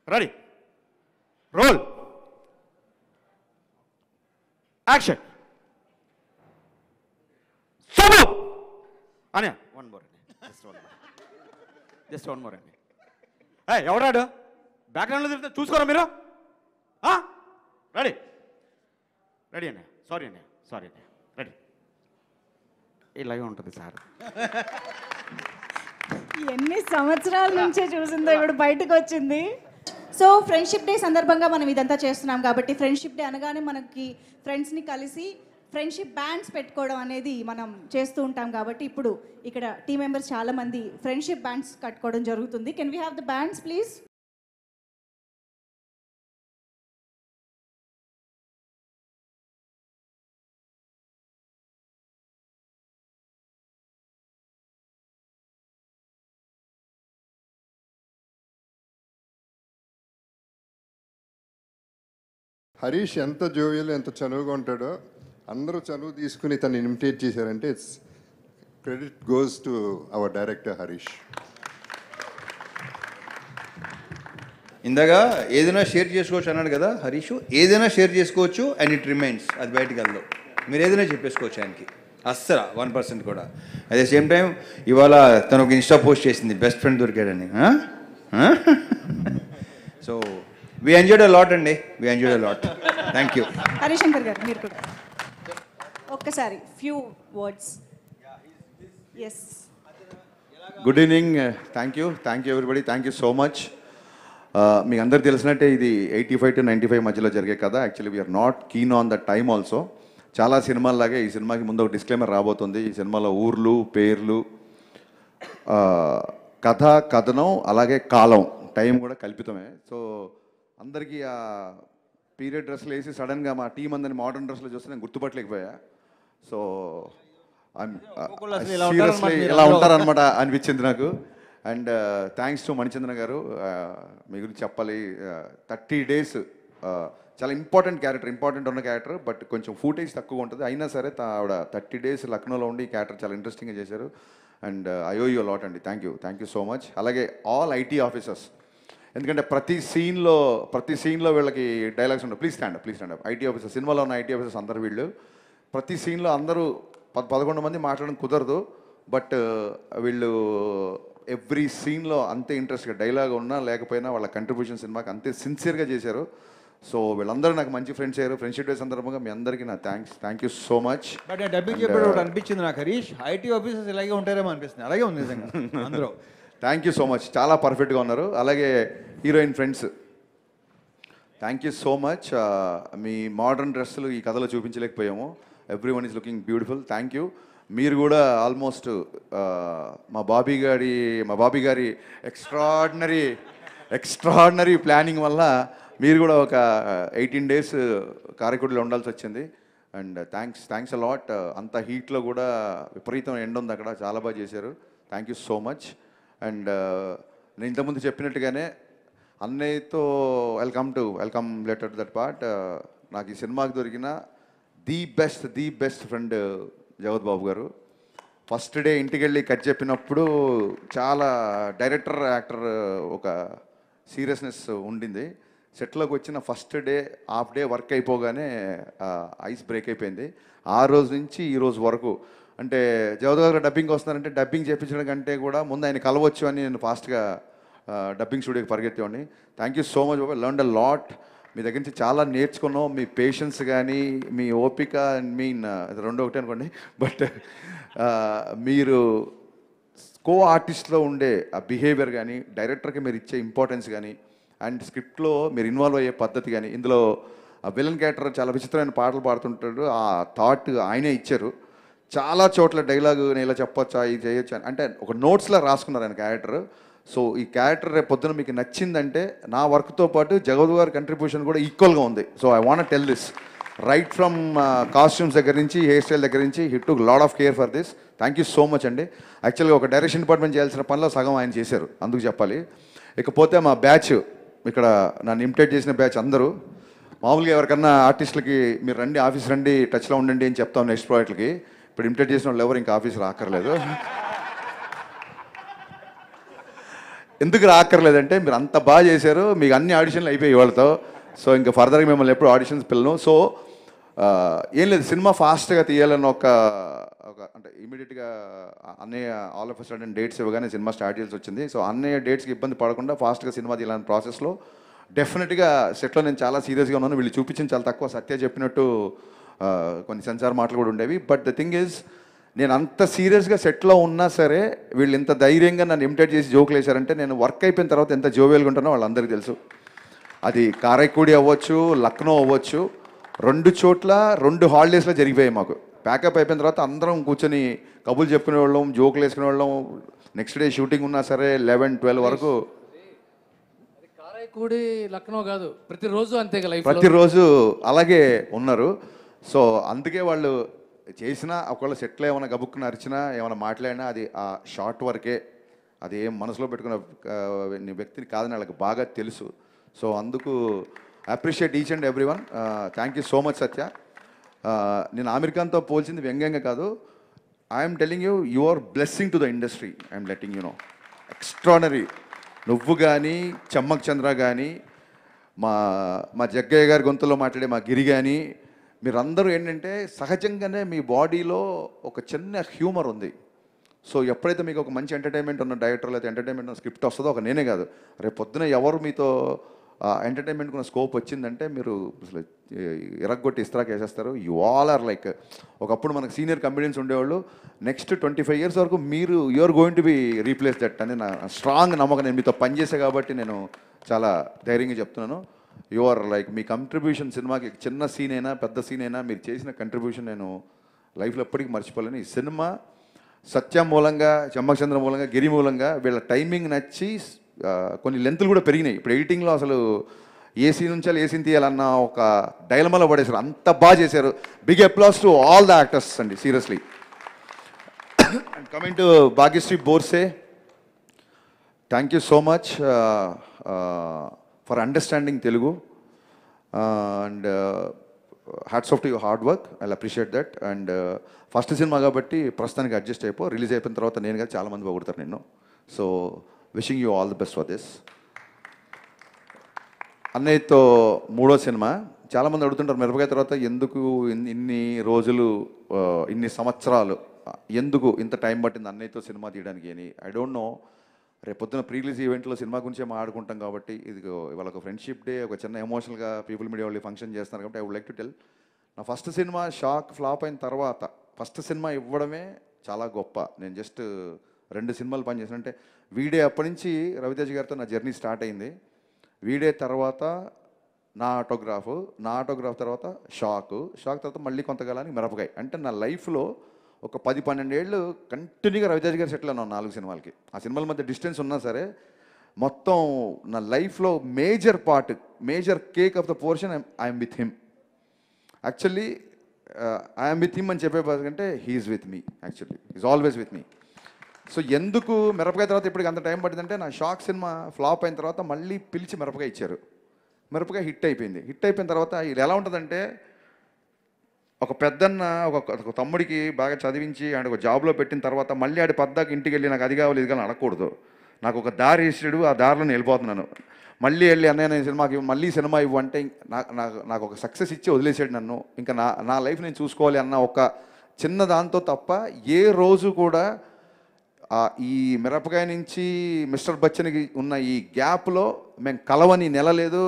N: రెడీ రోల్ యాక్షన్ సోము అనే 1 more అండి, జస్ట్ వన్ మోర్ అండి. ఎవడాడు బ్యాక్గ్రౌండ్లో తిరిగితే చూసుకోరా మీరు? రెడీ అన్నయ్య. సారీ అన్నయ్య రెడీ. ఇలాగే ఉంటుంది సార్.
J: ఎన్ని సంవత్సరాల నుంచే చూసిందో ఇప్పుడు బయటకు వచ్చింది. సో ఫ్రెండ్షిప్ డే సందర్భంగా మనం ఇదంతా చేస్తున్నాం కాబట్టి, ఫ్రెండ్షిప్ డే అనగానే మనకి ఫ్రెండ్స్ని కలిసి ఫ్రెండ్షిప్ బ్యాండ్స్ పెట్టుకోవడం అనేది మనం చేస్తూ ఉంటాం కాబట్టి, ఇప్పుడు ఇక్కడ టీం మెంబర్స్ చాలామంది ఫ్రెండ్షిప్ బ్యాండ్స్ కట్టుకోవడం జరుగుతుంది. Can we have the bands please?
D: Harish ఎంత జోవియల్, ఎంత చనువుగా ఉంటాడో, అందరూ చనువు తీసుకుని తను ఇమిటేట్ చేశారంటే it's credit goes to our director Harish.
C: ఇందాక ఏదైనా షేర్ చేసుకోవచ్చు అన్నాడు కదా హరీష్. ఏదైనా షేర్ చేసుకోవచ్చు అండ్ ఇట్ రిమైన్స్, అది బయటకు వెళ్దాం. మీరు ఏదైనా చెప్పేసుకోవచ్చు ఆయనకి, అస్సలు 1% కూడా. అట్ ద సేమ్ టైం ఇవాళ తను ఒక ఇన్స్టా పోస్ట్ చేసింది, బెస్ట్ ఫ్రెండ్ దొరికాడని. So we enjoyed a lot అండి, we enjoyed a lot. Thank you.
J: Harishankar garu మీరు కూడా ఒక్కసారి few words yes
E: good evening, thank you everybody, thank you so much. మీకు అందరు తెలిసినట్టే ఇది 85 to 95 మధ్యలో జరిగే కదా. Actually we are not keen on the time also. చాలా సినిమాల్లాగే ఈ సినిమాకి ముందు ఒక డిస్క్లైమర్ రాబోతుంది. ఈ సినిమాలో ఊర్లు, పేర్లు, కథ, కథనం, అలాగే కాలం, టైం కూడా కల్పితమే. సో అందరికీ ఆ పీరియడ్ డ్రెస్లు వేసి సడన్గా మా టీం అందరిని మోడర్న్ డ్రెస్లో చూస్తే నేను గుర్తుపట్టలేకపోయా. సో సీరియస్లీ ఇలా ఉంటారనమాట అనిపించింది నాకు. అండ్ థ్యాంక్స్ టు మణిచంద్ర గారు. మీ గురించి చెప్పాలి, 30 days చాలా ఇంపార్టెంట్ ఉన్న క్యారెక్టర్, బట్ కొంచెం ఫూటేజ్ తక్కువ ఉంటుంది. అయినా సరే ఆవిడ 30 days లక్నోలో ఉండి ఈ క్యారెక్టర్ చాలా ఇంట్రెస్టింగ్గా చేశారు. And I owe you lot అండి. Thank you so much. అలాగే ఆల్ ఐటీ ఆఫీసర్స్, ఎందుకంటే ప్రతి సీన్లో వీళ్ళకి డైలాగ్స్ ఉంటాయి. Please stand up. IT officers, సినిమాలో ఉన్న ఐటీ ఆఫీసర్స్ అందరు వీళ్ళు. ప్రతి సీన్లో అందరూ 11 మంది మాట్లాడడం కుదరదు, బట్ వీళ్ళు ఎవ్రీ సీన్లో అంతే ఇంట్రెస్ట్గా డైలాగ్ ఉన్నా లేకపోయినా వాళ్ళ కంట్రిబ్యూషన్ సినిమాకి అంతే సిన్సియర్గా చేశారు. సో వీళ్ళందరూ నాకు మంచి ఫ్రెండ్స్ అయ్యారు. ఫ్రెండ్షిప్ డే సందర్భంగా మీ అందరికీ నా thank you so much.
C: But dubbing చెప్పేటప్పుడు అనిపించింది నాకు, హరీష్ ఐటీ ఆఫీసర్స్ ఇలాగే ఉంటారేమో అనిపిస్తుంది. అలాగే ఉంది నిజంగా అందరూ.
E: థ్యాంక్ యూ సో మచ్, చాలా పర్ఫెక్ట్గా ఉన్నారు. అలాగే heroine friends, thank you so much. మీ మోడర్న్ డ్రెస్సులు ఈ కథలో చూపించలేకపోయాము. Everyone is looking beautiful. Thank you. మీరు కూడా ఆల్మోస్ట్ మా బాబీ గారి ఎక్స్ట్రాడినరీ ప్లానింగ్ వల్ల మీరు కూడా ఒక 18 days కారైకుడిలో ఉండాల్సి వచ్చింది. And thanks a lot. అంత హీట్లో కూడా విపరీతం ఎండ ఉంది అక్కడ, చాలా బాగా చేశారు. Thank you so much. And నేను ఇంతకుముందు చెప్పినట్టుగానే అన్నయ్యతో వెల్కమ్ లెటర్ దట్ పార్ట్. నాకు ఈ సినిమాకి దొరికిన ది బెస్ట్ ఫ్రెండ్ జగత్ బాబు గారు. ఫస్ట్ డే ఇంటికి వెళ్ళి కట్ చెప్పినప్పుడు చాలా డైరెక్టర్ యాక్టర్ ఒక సీరియస్నెస్ ఉండింది. సెట్లోకి వచ్చిన first day half day work అయిపోగానే ఐస్ బ్రేక్ అయిపోయింది. ఆ రోజు నుంచి ఈ రోజు వరకు, అంటే జగత్ గారు డబ్బింగ్ వస్తున్నారంటే డబ్బింగ్ చేయించడం కంటే కూడా ముందు ఆయన కలవచ్చు అని నేను ఫాస్ట్గా డబ్బింగ్ స్టూడియోకి పరిగెత్తేవాడిని. Thank you so much Babu, learned a lot. మీ దగ్గర నుంచి చాలా నేర్చుకున్నాం. మీ పేషెన్స్ కానీ, మీ ఓపిక, రెండు ఒకటే అనుకోండి, బట్ మీరు కో ఆర్టిస్ట్లో ఉండే ఆ బిహేవియర్ కానీ, డైరెక్టర్కి మీరు ఇచ్చే ఇంపార్టెన్స్ కానీ, అండ్ స్క్రిప్ట్లో మీరు ఇన్వాల్వ్ అయ్యే పద్ధతి కానీ, ఇందులో ఆ విలన్ క్యారెక్టర్ చాలా విచిత్రమైన పాటలు పాడుతుంటాడు. ఆ థాట్ ఆయనే ఇచ్చారు. చాలా చోట్ల డైలాగు నేను ఇలా చెప్పొచ్చా, ఇది చేయొచ్చా అంటే ఒక నోట్స్లో రాసుకున్నారు ఆయన క్యారెక్టర్. సో ఈ క్యారెక్టర్ రేపు పొద్దున మీకు నచ్చిందంటే నా వర్క్తో పాటు జగత్ గారి కంట్రిబ్యూషన్ కూడా ఈక్వల్గా ఉంది. So I want tell this, right from costumes దగ్గర నుంచి, హెయిర్ స్టైల్ దగ్గర నుంచి, he took lot of care for this. Thank you so much అండి. యాక్చువల్గా ఒక డైరెక్షన్ డిపార్ట్మెంట్ చేయాల్సిన పనిలో సగం ఆయన చేశారు, అందుకు చెప్పాలి. ఇకపోతే మా బ్యాచ్, ఇక్కడ నన్ను ఇమిటేట్ చేసిన బ్యాచ్ అందరూ, మామూలుగా ఎవరికన్నా ఆర్టిస్టులకి మీరు రండి, ఆఫీస్ రండి, టచ్లో ఉండండి అని చెప్తాం నెక్స్ట్ ప్రాజెక్ట్కి. ఇప్పుడు ఇమిటేట్ చేసిన వాళ్ళు ఎవరు ఇంకా ఆఫీస్ రాక్కర్లేదు. ఎందుకు రాక్కర్లేదంటే మీరు అంత బాగా చేశారు, మీకు అన్ని ఆడిషన్లు అయిపోయాయి వాళ్ళతో. సో ఇంకా ఫర్దర్గా మిమ్మల్ని ఎప్పుడు ఆడిషన్స్ పిల్లను. సో ఏం లేదు, సినిమా ఫాస్ట్గా తీయాలని ఒక అంటే ఇమీడియట్గా అన్నయ్య ఆల్ ఆఫ్ సడన్ డేట్స్ ఇవ్వగానే సినిమా స్టార్ట్ చేయాల్సి వచ్చింది. సో అన్నయ్య డేట్స్కి ఇబ్బంది పడకుండా ఫాస్ట్గా సినిమా తీయాలని ప్రాసెస్లో డెఫినెట్గా సెట్లో నేను చాలా సీరియస్గా ఉన్నాను. వీళ్ళు చూపించింది చాలా తక్కువ, సత్య చెప్పినట్టు కొన్ని సెన్సార్ మాటలు కూడా ఉండేవి. బట్ ద థింగ్ ఈజ్, నేను అంత సీరియస్గా సెట్లో ఉన్నా సరే వీళ్ళు ఇంత ధైర్యంగా నన్ను ఇమిటేట్ చేసి జోకులు వేశారంటే నేను వర్క్ అయిపోయిన తర్వాత ఎంత జోవియల్గా ఉంటానో వాళ్ళందరికీ తెలుసు. అది కారైక్కుడి అవ్వచ్చు, లక్నో అవ్వచ్చు, 2 చోట్ల 2 హాలిడేస్లో జరిగిపోయాయి మాకు. ప్యాకప్ అయిపోయిన తర్వాత అందరం కూర్చొని కబుర్లు చెప్పుకునే వాళ్ళం, జోకులు వేసుకునే వాళ్ళం. నెక్స్ట్ డే షూటింగ్ ఉన్నా సరే 11-12 వరకు.
B: కారైక్కుడి లక్నో కాదు, ప్రతిరోజు అంతే లైఫ్,
E: ప్రతిరోజు అలాగే ఉన్నారు. సో అందుకే వాళ్ళు చేసినా ఒకవేళ సెట్లో ఏమైనా గబుక్కున అరిచినా ఏమైనా మాట్లాడినా అది ఆ షార్ట్ వరకే, అది ఏం మనసులో పెట్టుకున్న వ్యక్తిని కాదని వాళ్ళకి బాగా తెలుసు. సో అందుకు appreciate each and every one. Thank you so much Satya. నేను ఆమిర్ ఖాన్తో పోల్చింది వ్యంగ్యంగా కాదు. I'm telling you, you are blessing to the industry. I'm letting you know, extraordinary. నువ్వు కానీ, చమ్మక్ చంద్ర కానీ, మా జగ్గయ్య గారి గొంతులో మాట్లాడే మా గిరి కానీ, మీరందరూ ఏంటంటే సహజంగానే మీ బాడీలో ఒక చిన్న హ్యూమర్ ఉంది. సో ఎప్పుడైతే మీకు ఒక మంచి ఎంటర్టైన్మెంట్ ఉన్న డైరెక్టర్ లేదా ఎంటర్టైన్మెంట్ ఉన్న స్క్రిప్ట్ వస్తుందో, ఒక నేనే కాదు, రేపు పొద్దున ఎవరు మీతో ఎంటర్టైన్మెంట్కి ఉన్న స్కోప్ వచ్చిందంటే మీరు అసలు ఇరగ్గొట్టి ఇస్త్రాక్ వేసేస్తారు. యు ఆల్ ఆర్ లైక్, ఒకప్పుడు మనకు సీనియర్ కమెడియన్స్ ఉండేవాళ్ళు, నెక్స్ట్ 25 years వరకు మీరు you are going to be replace that అని నా స్ట్రాంగ్ నమ్మకం. నేను మీతో పనిచేసే కాబట్టి నేను చాలా ధైర్యంగా చెప్తున్నాను. యు ఆర్ లైక్, మీ కంట్రిబ్యూషన్ సినిమాకి చిన్న సీన్ అయినా పెద్ద సీన్ అయినా మీరు చేసిన కంట్రిబ్యూషన్ నేను లైఫ్లో ఎప్పటికీ మర్చిపోలేను. ఈ సినిమా సత్యం మూలంగా, చెమ్మచంద్ర మూలంగా, గిరి మూలంగా వీళ్ళ టైమింగ్ నచ్చి కొన్ని లెంతులు కూడా పెరిగినాయి. ఇప్పుడు ఎడిటింగ్లో అసలు ఏ సీన్ ఉంచాలి ఏ సీన్ తీయాలన్న ఒక డైలమాలో పడేశారు. అంత బాగా చేశారు. Big applause to all the actors అండి, seriously. And coming to Bhagyashri Borse, thank you so much for understanding Telugu and hats off to your hard work. I appreciate that. And first cinema కాబట్టి ప్రస్తుతానికి అడ్జస్ట్ అయిపో, రిలీజ్ అయిపోయిన తర్వాత నేను కదా చాలామంది పొగుడతారు నిన్ను. So wishing you all the best for this. అన్నయ్యతో 3వ సినిమా. చాలామంది అడుగుతుంటారు మిరపకాయ తర్వాత ఎందుకు ఇన్ని రోజులు, ఇన్ని సంవత్సరాలు, ఎందుకు ఇంత టైం పట్టింది అన్నయ్యతో సినిమా తీయడానికి అని. I don't no. రేపొద్దున ప్రీ రిలీజ్ ఈవెంట్లో సినిమా గురించే మాట్లాడుకుంటాం కాబట్టి, ఇది ఇవాళ ఒక ఫ్రెండ్షిప్ డే, ఒక చిన్న ఎమోషనల్గా పీపుల్ మీడియా వాళ్ళు ఫంక్షన్ చేస్తున్నారు కాబట్టి I would like to tell, నా ఫస్ట్ సినిమా షాక్ ఫ్లాప్ అయిన తర్వాత ఫస్ట్ సినిమా ఇవ్వడమే చాలా గొప్ప. నేను జస్ట్ 2 సినిమాలు పనిచేసాను. అంటే వీడే అప్పటి నుంచి రవితేజ గారితో నా జర్నీ స్టార్ట్ అయింది. వీడే తర్వాత నా ఆటోగ్రాఫ్ తర్వాత షాక్ తర్వాత మళ్ళీ కొంతకాలానికి మిరపకాయ. అంటే నా లైఫ్లో ఒక 10-12 ఏళ్ళు కంటిన్యూగా రవితేజ గారు సెటిల్ అన్నాను 4 సినిమాలకి. ఆ సినిమాల మధ్య డిస్టెన్స్ ఉన్నా సరే మొత్తం నా లైఫ్లో major part, major cake of the portion I'm with him. Actually I'm with him అని చెప్పే కంటే he's with me. Actually is always with me. So ఎందుకు మిరపకాయ తర్వాత ఇప్పటికి అంత టైం పట్టిందంటే, నా షాక్ సినిమా ఫ్లాప్ అయిన తర్వాత మళ్ళీ పిలిచి మిరపకాయ ఇచ్చారు. మిరపకాయ హిట్ అయిపోయింది. హిట్ అయిపోయిన తర్వాత ఇది ఎలా ఉంటుందంటే, ఒక పెద్దన్న ఒక తమ్ముడికి బాగా చదివించి ఆయన ఒక జాబ్లో పెట్టిన తర్వాత మళ్ళీ ఆడి పద్దాకి ఇంటికి వెళ్ళి నాకు అది కావాలి ఇది కావాలి అడగకూడదు. నాకు ఒక దారి వేసాడు, ఆ దారిలో నేను వెళ్ళిపోతున్నాను. మళ్ళీ వెళ్ళి అన్నయ్య నేను సినిమాకి మళ్ళీ సినిమా ఇవ్వు అంటే నాకు ఒక సక్సెస్ ఇచ్చి వదిలేసాడు నన్ను. ఇంకా నా లైఫ్ నేను చూసుకోవాలి అన్న ఒక చిన్న దాంతో తప్ప ఏ రోజు కూడా ఈ మిరపకాయ నుంచి మిస్టర్ బచ్చన్కి ఉన్న ఈ గ్యాప్లో మేము కలవని నెల లేదు,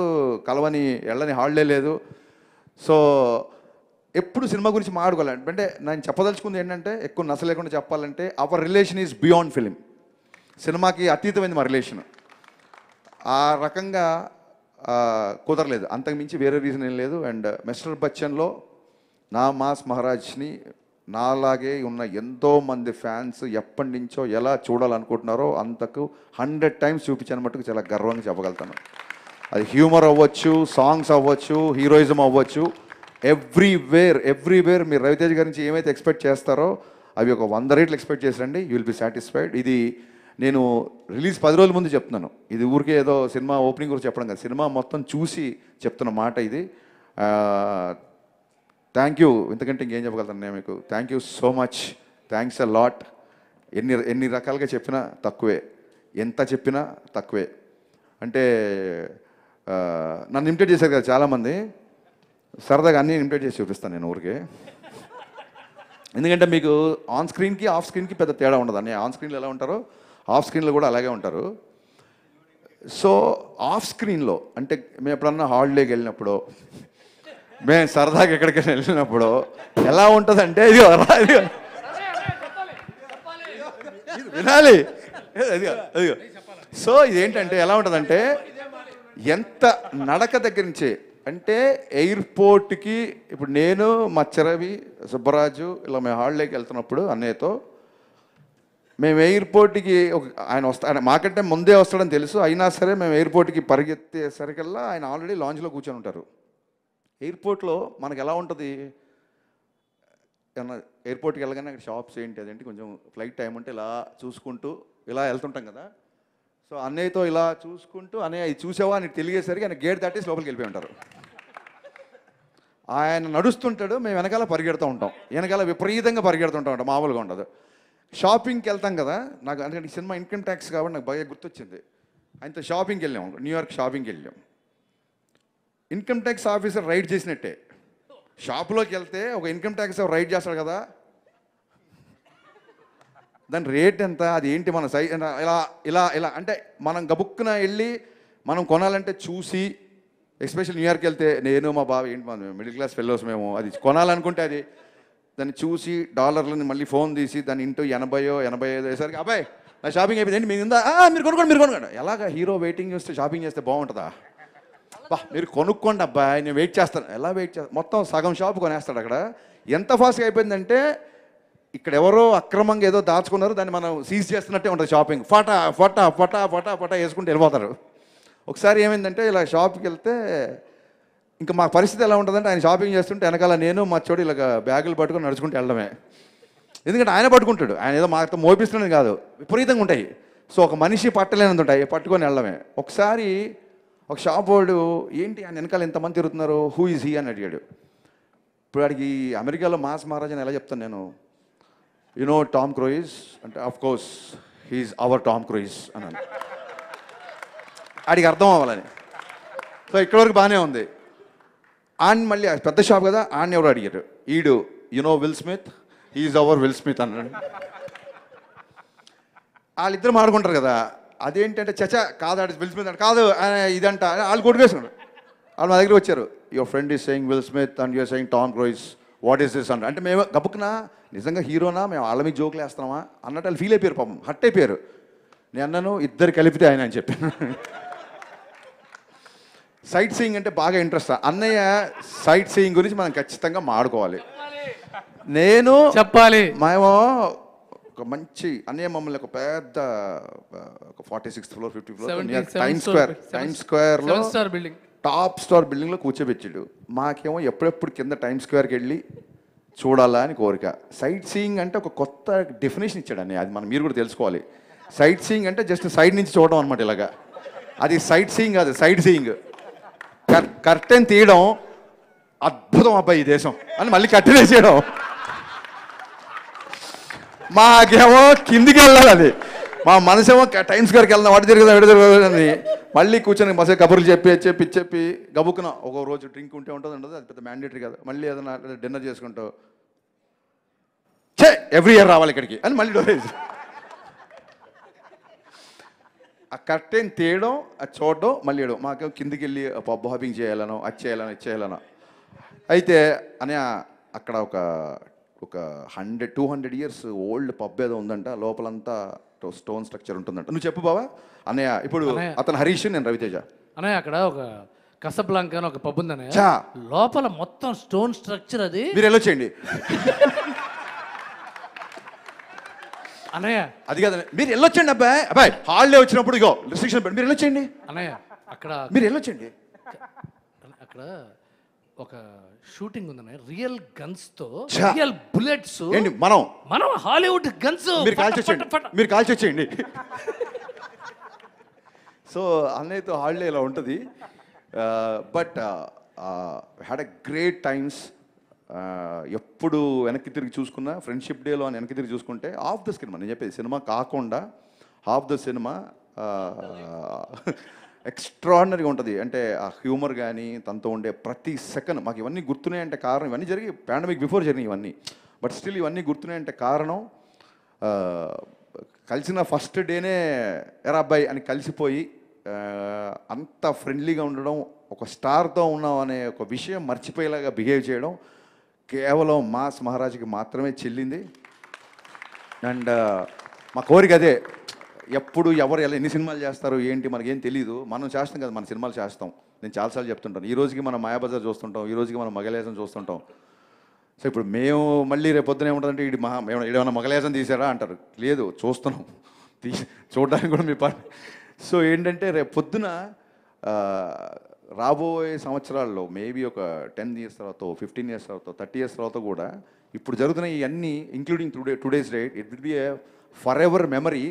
E: కలవని వెళ్ళని హాలిడే లేదు. సో ఎప్పుడు సినిమా గురించి మాట్లాడుకోవాలి. అంటే నేను చెప్పదలుచుకుంది ఏంటంటే, ఎక్కువ నస లేకుండా చెప్పాలంటే, hour relation is beyond film. సినిమాకి అతీతమైంది మా రిలేషన్. ఆ రకంగా కుదరలేదు, అంతకుమించి వేరే రీజన్ ఏం లేదు. అండ్ మిస్టర్ బచ్చన్లో నా మాస్ మహారాజ్ని నాలాగే ఉన్న ఎంతోమంది ఫ్యాన్స్ ఎప్పటి నుంచో ఎలా చూడాలనుకుంటున్నారో అంతకు 100 times చూపించాను మట్టుకు చాలా గర్వంగా చెప్పగలుగుతాను. అది హ్యూమర్ అవ్వచ్చు, సాంగ్స్ అవ్వచ్చు, హీరోయిజం అవ్వచ్చు, ఎవ్రీవేర్ మీరు రవితేజ గారి నుంచి ఏమైతే ఎక్స్పెక్ట్ చేస్తారో అవి ఒక 100 రెట్లు ఎక్స్పెక్ట్ చేసిరండి. You will be satisfied. ఇది నేను రిలీజ్ 10 రోజుల ముందు చెప్తున్నాను. ఇది ఊరికే ఏదో సినిమా ఓపెనింగ్ గురించి చెప్పడం కాదు, సినిమా మొత్తం చూసి చెప్తున్న మాట ఇది. Thank you. ఇంతకంటే ఇంకేం చెప్పగలుగుతాను నేను మీకు. Thank you so much. Thanks a lot. ఎన్ని రకాలుగా చెప్పినా తక్కువే, ఎంత చెప్పినా తక్కువే. అంటే నన్ను ఇమిటేట్ చేశారు కదా చాలామంది, సరదాగా అన్నీ ఇమిటేట్ చేసి చూపిస్తాను నేను ఊరికే. ఎందుకంటే మీకు ఆన్ స్క్రీన్కి ఆఫ్ స్క్రీన్కి పెద్ద తేడా ఉండదు. అన్నీ ఆన్ స్క్రీన్లో ఎలా ఉంటారో ఆఫ్ స్క్రీన్లో కూడా అలాగే ఉంటారు. సో ఆఫ్ స్క్రీన్లో అంటే మేము ఎప్పుడన్నా హాలిడేకి వెళ్ళినప్పుడు, మేము సరదాగా ఎక్కడికైనా వెళ్ళినప్పుడు ఎలా ఉంటుందంటే, ఇది వినాలి అదిగో. సో ఇదేంటంటే ఎలా ఉంటుందంటే, ఎంత నడక దగ్గర నుంచే అంటే ఎయిర్పోర్ట్కి, ఇప్పుడు నేను మా చెరవి సుబ్బరాజు ఇలా మేము హాలిడేకి వెళ్తున్నప్పుడు అన్నయ్యతో, మేము ఎయిర్పోర్ట్కి ఆయన మాకంటే ముందే వస్తాడని తెలుసు, అయినా సరే మేము ఎయిర్పోర్ట్కి పరిగెత్తేసరికల్లా ఆయన ఆల్రెడీ లాంచ్లో కూర్చొని ఉంటారు. ఎయిర్పోర్ట్లో మనకు ఎలా ఉంటుంది, ఏమన్నా ఎయిర్పోర్ట్కి వెళ్ళగానే అక్కడ షాప్స్ ఏంటి అదేంటి కొంచెం ఫ్లైట్ టైం ఉంటే ఇలా చూసుకుంటూ ఇలా వెళ్తుంటాం కదా. సో అన్నయ్యతో ఇలా చూసుకుంటూ, అన్నయ్య ఇది చూసావా అని తెలియసరికి ఆయన గేట్ దాటేసి లోపలికి వెళ్ళిపోయి ఉంటారు. ఆయన నడుస్తుంటాడు, మేము వెనకాల పరిగెడుతూ ఉంటాం, వెనకాల విపరీతంగా పరిగెడుతుంటాం, మామూలుగా ఉండదు. షాపింగ్కి వెళ్తాం కదా, నాకు అందుకని ఈ సినిమా ఇన్కమ్ ట్యాక్స్ కాబట్టి నాకు బాగా గుర్తొచ్చింది. ఆయనతో షాపింగ్కి వెళ్ళాం, న్యూయార్క్ షాపింగ్కి వెళ్ళాం. ఇన్కమ్ ట్యాక్స్ ఆఫీసర్ రైడ్ చేసినట్టే. షాపులోకి వెళ్తే ఒక ఇన్కమ్ ట్యాక్స్ రైడ్ చేస్తాడు కదా, దాని రేట్ ఎంత, అది ఏంటి, మన సైజ్ ఇలా ఇలా ఇలా అంటే మనం గబుక్కున వెళ్ళి
C: మనం కొనాలంటే చూసి, ఎస్పెషల్ న్యూయార్క్ వెళ్తే నేను మా బావ ఏంటి మా మిడిల్ క్లాస్ ఫెలోస్ మేము, అది కొనాలనుకుంటే అది దాన్ని చూసి డాలర్లని మళ్ళీ ఫోన్ తీసి దాన్ని ఇంటూ 80-85 వేసరికి అబ్బాయి నా షాపింగ్ అయిపోయింది ఏంటి మీరు ఉందా, మీరు కొనుక్కోండి. ఎలాగ హీరో వెయిటింగ్ చేస్తే షాపింగ్ చేస్తే బాగుంటుందా? బా మీరు కొనుక్కోండి అబ్బాయి నేను వెయిట్ చేస్తాను. ఎలా వెయిట్ చేస్తాను? మొత్తం సగం షాప్ కొనేస్తాడు అక్కడ. ఎంత ఫాస్ట్గా అయిపోయిందంటే ఇక్కడ ఎవరో అక్రమంగా ఏదో దాచుకున్నారు, దాన్ని మనం సీజ్ చేస్తున్నట్టే ఉంటుంది షాపింగ్. ఫటా ఫటా ఫటా ఫటా ఫటా వేసుకుంటూ వెళ్ళిపోతారు. ఒకసారి ఏమైందంటే ఇలా షాప్కి వెళ్తే ఇంకా మా పరిస్థితి ఎలా ఉంటుందంటే ఆయన షాపింగ్ చేస్తుంటే వెనకాల నేను మా చోటు ఇలాగ బ్యాగులు పట్టుకొని నడుచుకుంటూ వెళ్ళడమే. ఎందుకంటే ఆయన పట్టుకుంటాడు, ఆయన ఏదో మాతో మోపిస్తున్నాడు కాదు, విపరీతంగా ఉంటాయి. సో ఒక మనిషి పట్టలేనంత ఉంటాయి, పట్టుకొని వెళ్ళడమే. ఒకసారి ఒక షాప్ వాడు ఏంటి ఆయన వెనకాల ఎంతమంది తిరుగుతున్నారు, హూ ఈజ్ హీ అని అడిగాడు. ఇప్పుడు వాడికి అమెరికాలో మాస్ మహారాజ్ అని ఎలా చెప్తాను నేను, యు నో టామ్ క్రూయిజ్ అంటే of course he's our Tom Cruise అన్నాను. ఆడికి అర్థం అవ్వాలని. సో ఇక్కడ వరకు బాగానే ఉంది. ఆన్ మళ్ళీ పెద్ద షాప్ కదా, ఆన్ ఎవరు అడిగారు, ఈడు you know Will Smith, he's our Will Smith అన్నాడు. వాళ్ళిద్దరు మాడుకుంటారు కదా, అదేంటంటే చచా కాదు విల్ స్మిత్ అంటే కాదు ఇదంట, వాళ్ళు కొట్టుకేసుకున్నారు. వాళ్ళు మా దగ్గర వచ్చారు, your friend is saying Will Smith and you're saying Tom Cruise, what is this అంట. అంటే మేము గబుక్కునా నిజంగా హీరోనా, మేము వాళ్ళ మీద జోకులు వేస్తున్నామా అన్నట్టు వాళ్ళు ఫీల్ అయిపోయారు, పాపం హట్ అయిపోయారు. నేను అన్నాను ఇద్దరు కలిపితే ఆయన అని చెప్పాను. సైట్ సీయింగ్ అంటే బాగా ఇంట్రెస్ట్. అన్నయ్య సైట్ సీయింగ్ గురించి మనం ఖచ్చితంగా మాడుకోవాలి. నేను చెప్పాలి, మేము ఒక మంచి అన్నయ్య మమ్మల్ని ఒక పెద్ద ఒక 46th floor 50th floor time స్క్వేర్లో టాప్ స్టార్ బిల్డింగ్లో కూర్చోబెట్టాడు. మాకేమో ఎప్పుడెప్పుడు కింద టైమ్ స్క్వేర్కి వెళ్ళి చూడాలా అని కోరిక. సైట్ సీయింగ్ అంటే ఒక కొత్త డెఫినేషన్ ఇచ్చాడు అన్నయ్య, అది మీరు కూడా తెలుసుకోవాలి. సైట్ సీయింగ్ అంటే జస్ట్ సైడ్ నుంచి చూడడం అనమాట ఇలాగా, అది సైట్ సీయింగ్ కాదు, సైడ్ సీయింగ్. కర్టెన్ తీయడం అద్భుతం అబ్బాయి ఈ దేశం అని మళ్ళీ కర్టెన్ వేసేయడం, మాకేమో కిందికి వెళ్ళాలి. అది మా మనసేమో టైమ్ స్క్వేర్కి వెళ్దాం, వాటి తిరుగుదాం ఎడ తిరుగుదని మళ్ళీ కూర్చొని మసే కబుర్లు చెప్పి గబుక్కున ఒక రోజు డ్రింక్ ఉంటే ఉంటుంది, అది పెద్ద మ్యాండేటరీ కదా. మళ్ళీ ఏదైనా డిన్నర్ చేసుకుంటావు, ఎవ్రీ ఇయర్ రావాలి ఇక్కడికి అని మళ్ళీ డోరేజ్. ఆ కర్టెన్ తీయడం, అది చూడడం, మళ్ళీ వేయడం. మాకు కిందికి వెళ్ళి పబ్ హాపింగ్ చేయాలనో, అది చేయాలనో అయితే అని అక్కడ ఒక 100-200 years ఓల్డ్ పబ్ ఏదో ఉందంట, లోపలంతా స్టోన్ స్ట్రక్చర్ ఉంటుందంట. నువ్వు చెప్పు బావా. అన్నయ్య ఇప్పుడు అతను హరీష్, నేను రవితేజ.
B: అన్నయ్య అక్కడ ఒక కసబ్లాంకా అని ఒక పబ్ ఉంది అన్నయ్య, లోపల మొత్తం స్టోన్ స్ట్రక్చర్. అది
C: మీరు వెళ్ళొచ్చేయండి
B: అన్నయ్య,
C: అది కదా మీరు వెళ్ళొచ్చండి అబ్బాయి హాలిడే వచ్చినప్పుడు ఇగో రిస్ట్రిక్షన్ మీరు వెళ్ళొచ్చండి
B: అన్నయ్య. అక్కడ
C: మీరు వెళ్ళొచ్చండి.
B: అక్కడ ఒక షూటింగ్ ఉందన్నయ్య, రియల్ గన్స్ తో, రియల్ బుల్లెట్స్.
C: ఏంటి మనం
B: హాలీవుడ్ గన్స్
C: మీరు కాల్చొచ్చేయండి. సో అన్నయ్యతో హాలిడే ఇలా ఉంటుంది. But had a great times. ఎప్పుడు వెనక్కి తిరిగి చూసుకున్నా, ఫ్రెండ్షిప్ డేలో అని వెనక్కి తిరిగి చూసుకుంటే హాఫ్ ద సినిమా, నేను చెప్పేది సినిమా కాకుండా హాఫ్ ద సినిమా ఎక్స్ట్రాడినరీగా ఉంటుంది. అంటే ఆ హ్యూమర్ కానీ తనతో ఉండే ప్రతి సెకండ్ మాకు ఇవన్నీ గుర్తున్నాయంటే కారణం, ఇవన్నీ జరిగి పాండమిక్ బిఫోర్ జరిగినాయి ఇవన్నీ, బట్ స్టిల్ ఇవన్నీ గుర్తున్నాయంటే కారణం కలిసిన ఫస్ట్ డేనే ఎరా అబ్బాయి అని కలిసిపోయి అంత ఫ్రెండ్లీగా ఉండడం, ఒక స్టార్తో ఉన్నాం అనే ఒక విషయం మర్చిపోయేలాగా బిహేవ్ చేయడం కేవలం మాస్ మహారాజ్కి మాత్రమే చెల్లింది. అండ్ మా కోరిక అదే, ఎప్పుడు ఎవరు ఎలా ఎన్ని సినిమాలు చేస్తారు ఏంటి మనకేం తెలీదు, మనం చేస్తాం కదా, మన సినిమాలు చేస్తాం. నేను చాలాసార్లు చెప్తుంటాను, ఈ రోజుకి మనం మాయాబజార్ చూస్తుంటాం, ఈ రోజుకి మనం మగలేసం చూస్తుంటాం. సో ఇప్పుడు మేము మళ్ళీ రేపు పొద్దున ఏముంటుందంటే ఏమైనా మగలేసం తీసారా అంటారు. లేదు, చూస్తున్నాం, చూడడానికి కూడా మీ పని. సో ఏంటంటే రేపు పొద్దున రాబోయే సంవత్సరాల్లో మేబీ ఒక 10 years తర్వాత, 15 years తర్వాత, 30 years తర్వాత కూడా ఇప్పుడు జరుగుతున్న ఇవన్నీ including today's date, it will be A for ever memory.